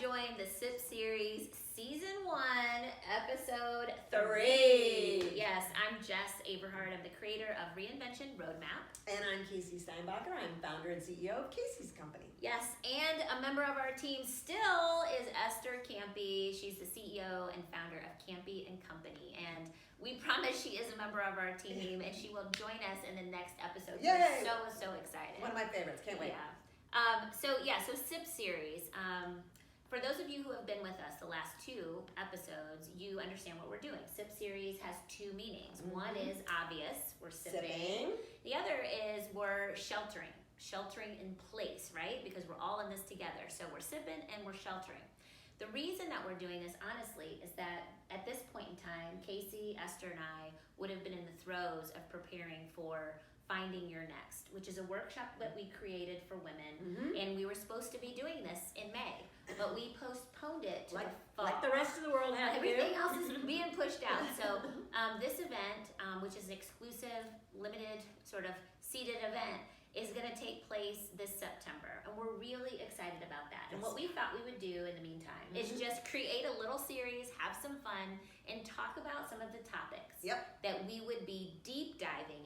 joined the SIP series season 1, episode 3. Yes, I'm Jess Aberhart. I'm the creator of Reinvention Roadmap. And I'm Casey Steinbacher. I'm founder and CEO of Casey's Company. Yes, and a member of our team still is Esther Campy. She's the CEO and founder of Campy and Company. And we promise she is a member of our team and she will join us in the next episode. Yay! We're so excited. One of my favorites. Can't wait. Yeah. So SIP series. For those of you who have been with us the last 2 episodes, you understand what we're doing. SIP series has 2 meanings. Mm-hmm. One is obvious, we're sipping. The other is we're sheltering in place, right? Because we're all in this together. So we're sipping and we're sheltering. The reason that we're doing this, honestly, is that at this point in time, Casey, Esther, and I would have been in the throes of preparing for Finding Your Next, which is a workshop that we created for women, mm-hmm. and we were supposed to be doing this in May, but we postponed it to the fall. Like the rest of the world had to do. Everything else is being pushed out. So this event, which is an exclusive, limited, sort of seated event, is going to take place this September, and we're really excited about that. And what we thought we would do in the meantime is just create a little series, have some fun, and talk about some of the topics that we would be deep diving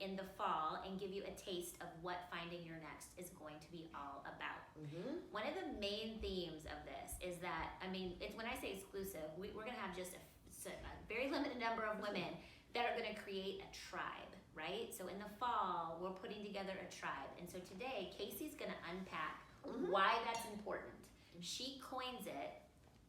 in the fall, and give you a taste of what Finding Your Next is going to be all about. Mm-hmm. One of the main themes of this is that, it's when I say exclusive, we're going to have just a very limited number of women that are going to create a tribe, right? So in the fall, we're putting together a tribe. And so today, Casey's going to unpack why that's important. She coins it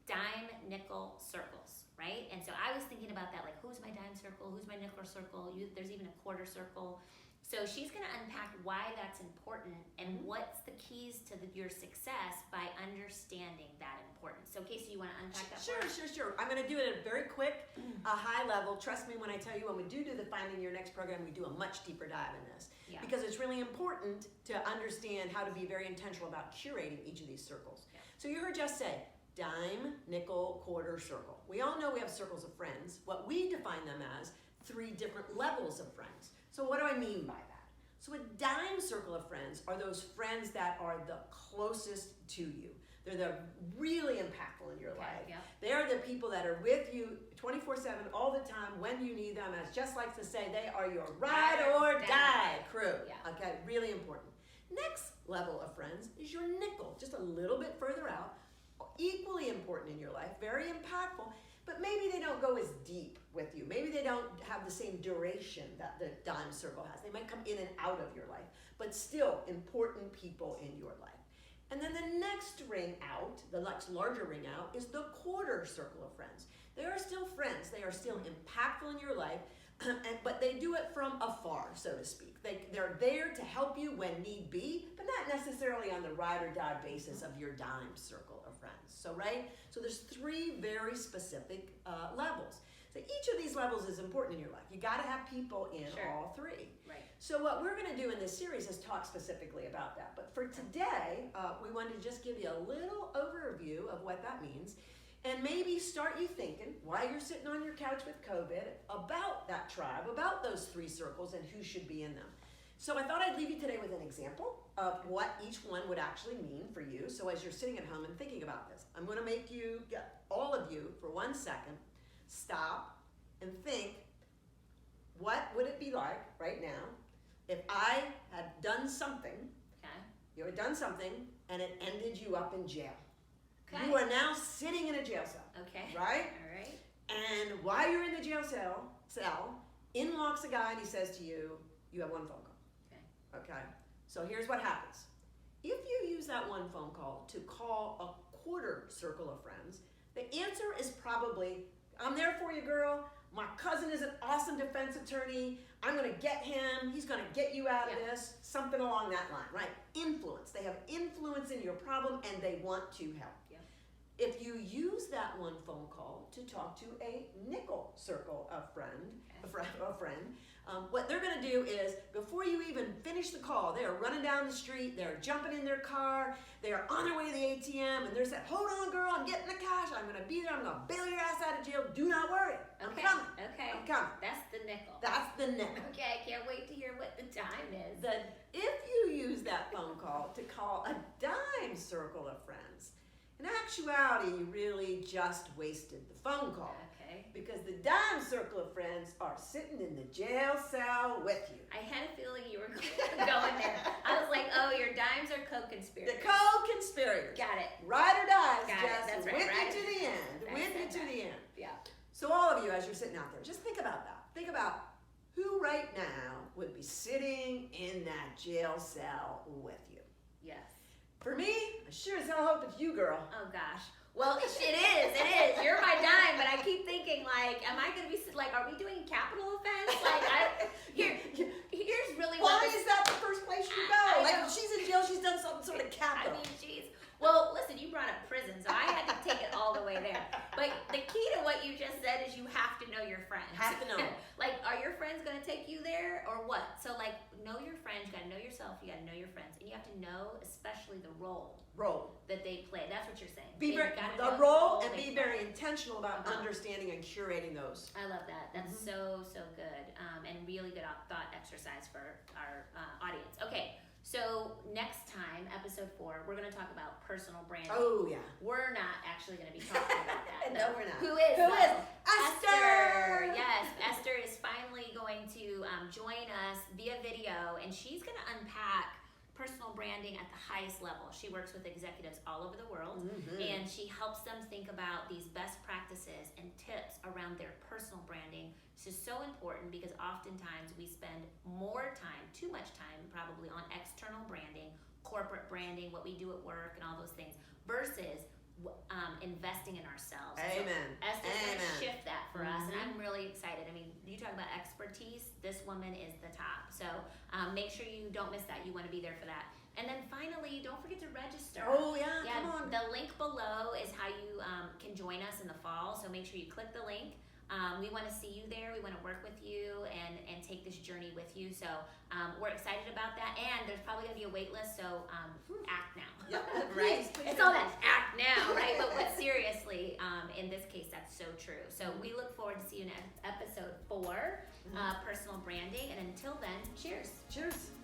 dime, nickel, circles, right? And so I was thinking about that, like, who's my dime circle? Who's my nickel circle? There's even a quarter circle. So she's going to unpack why that's important and what's the keys to your success by understanding that importance. So Casey, you want to unpack that? Sure. I'm going to do it at a very quick, high level. Trust me when I tell you, when we do the Finding Your Next program, we do a much deeper dive in this. Yeah. Because it's really important to understand how to be very intentional about curating each of these circles. Yeah. So you heard Jess say, dime, nickel, quarter, circle. We all know we have circles of friends. What we define them as 3 different levels of friends. So what do I mean by that? So a dime circle of friends are those friends that are the closest to you. They're the really impactful in your life. Yeah. They are the people that are with you 24/7 all the time when you need them. As Jess likes to say, they are your ride or die crew. Yeah. Okay, really important. Next level of friends is your nickel, just a little bit further out. Equally important in your life, very impactful, but maybe they don't go as deep with you. Maybe they don't have the same duration that the dime circle has. They might come in and out of your life, but still important people in your life. And then the next ring out, the next larger ring out, is the quarter circle of friends. They are still friends. They are still impactful in your life, but they do it from afar, so to speak. They're there to help you when need be, but not necessarily on the ride or die basis of your dime circle of friends. So there's 3 very specific levels. So each of these levels is important in your life. You got to have people in all 3. Right. So what we're going to do in this series is talk specifically about that. But for today, we wanted to just give you a little overview of what that means. And maybe start you thinking, while you're sitting on your couch with COVID, about that tribe, about those 3 circles and who should be in them. So I thought I'd leave you today with an example of what each one would actually mean for you. So as you're sitting at home and thinking about this, I'm going to make you, all of you, for 1 second, stop and think, what would it be like right now if I had done something, you had done something, and it ended you up in jail? Okay. You are now sitting in a jail cell. Okay. Right? All right. And while you're in the jail cell, in walks a guy and he says to you, you have 1 phone call. Okay. So here's what happens. If you use that 1 phone call to call a quarter circle of friends, the answer is probably, I'm there for you, girl. My cousin is an awesome defense attorney. I'm going to get him. He's going to get you out of this. Something along that line, right? Influence. They have influence in your problem and they want to help. Yeah. If you use that 1 phone call to talk to a nickel circle of friend, what they're going to do is, before you even finish the call, they are running down the street, they're jumping in their car, they are on their way to the ATM, and they're saying, hold on, girl, I'm getting the cash, I'm going to be there, I'm going to bail your ass out of jail, do not worry, I'm coming. Okay. I'm coming. That's the nickel. That's the nickel. Okay, I can't wait to hear what the dime is. If you use that phone call to call a dime circle of friends, and actuality, you really just wasted the phone call. Okay. Because the dime circle of friends are sitting in the jail cell with you. I had a feeling you were going there. I was like, oh, your dimes are co-conspirators. The co-conspirators. Got it. Ride or die, Got it. Jess. That's right. With Ride you to or- the end. I With you said to the end. Yeah. So all of you, as you're sitting out there, just think about that. Think about who right now would be sitting in that jail cell with you. Yes. For me, I sure as hell hope it's you, girl. Oh gosh. Well, it is. You're my dime, but I keep thinking like, am I gonna be like, are we doing capital offense? Like, here's really Why what this, is that the first place you I go? Like know. if she's in jail, she's done some sort of I capital. mean, geez. Well, listen, you brought up prison, so I had to take it all the way there. But the key to what you just said is you have to know your friends. Have to know. Like, are your friends going to take you there or what? So, like, know your friends. You got to know yourself. You got to know your friends. And you have to know, especially the role that they play. That's what you're saying. Be very, gotta the know role and they be play. very intentional about Uh-huh. understanding and curating those. I love that. That's so good, and really good thought exercise for our audience. Okay, so next time, episode 4, we're going to talk about personal branding. Oh yeah. We're not actually going to be talking about that. No, we're not. Who is? Who is? though? Esther! Yes, Esther is finally going to join us via video, and she's going to unpack personal branding at the highest level. She works with executives all over the world, and she helps them think about these best practices and tips around their personal branding. This is so important because oftentimes we spend more time, too much time probably, on external branding, corporate branding, what we do at work, and all those things, versus investing in ourselves. And Amen. so Esther's going to Amen. shift that for us, and I'm really excited. I mean, you talk about expertise, this woman is the top. So make sure you don't miss that. You want to be there for that. And then finally, don't forget to register. Oh yeah, come on. The link below is how you can join us in the fall. So make sure you click the link. We want to see you there. We want to work with you and take this journey with you. So we're excited about that. And there's probably going to be a wait list. So act now. Yep. Right? Please It's all that act now, right? But seriously, in this case, that's so true. So we look forward to see you in episode 4, personal branding. And until then, cheers. Cheers.